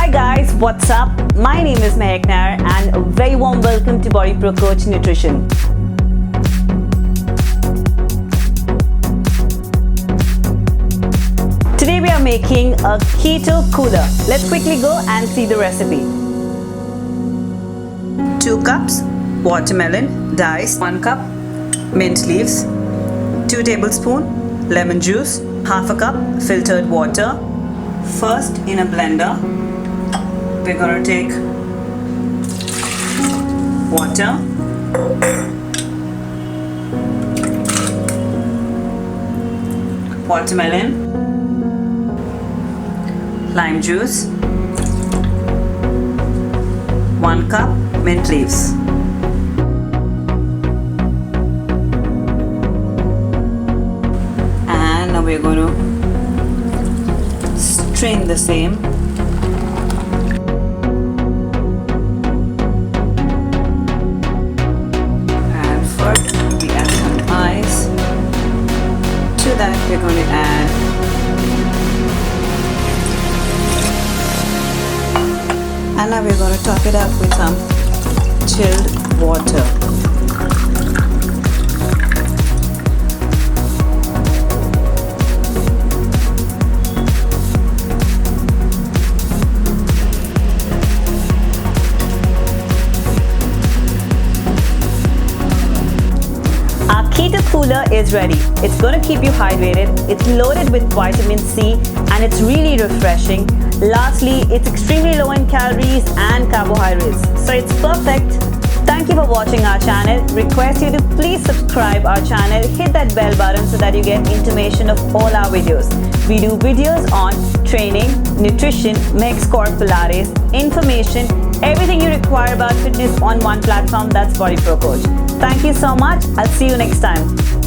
Hi guys, what's up? My name is Maahek Nair and a very warm welcome to BodyProCoach Nutrition. Today we are making a keto cooler. Let's quickly go and see the recipe. 2 cups watermelon diced, 1 cup mint leaves, 2 tablespoons lemon juice, half a cup filtered water. First, in a blender, we're going to take water, watermelon, lime juice, 1 cup mint leaves. And now we're going to strain the same. And first we add some ice. To that we're going to add and now we're going to top it up with some chilled water. Our keto cooler is ready. It's going to keep you hydrated. It's loaded with vitamin C and it's really refreshing. Lastly, it's extremely low in calories and carbohydrates, so it's perfect. Thank you for watching our channel. Request you to please subscribe our channel, hit that bell button so that you get intimation of all our videos. We do videos on training, nutrition, mix core pilates, information, everything you require about fitness on one platform, that's BodyProCoach. Thank you so much. I'll see you next time.